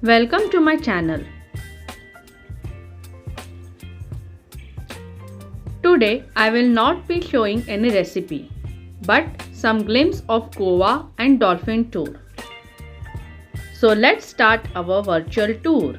Welcome to my channel. Today I will not be showing any recipe but some glimpse of Goa and Dolphin tour. So let's start our virtual tour.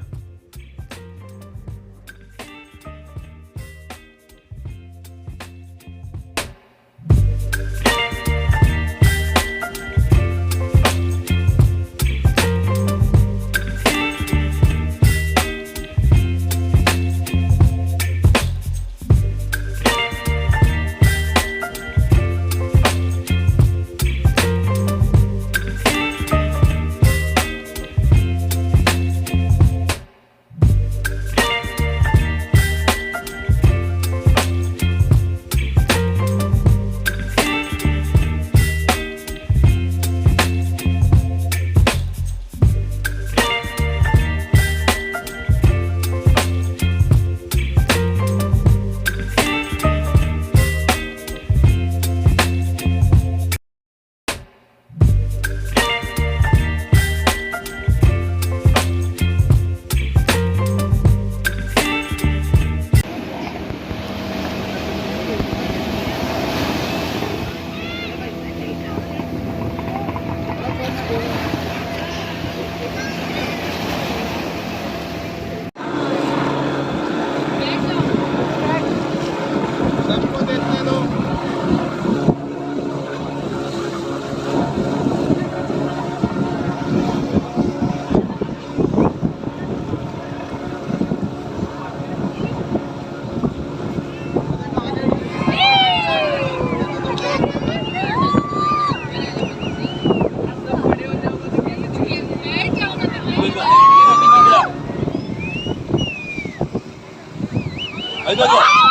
Aí, Dodô.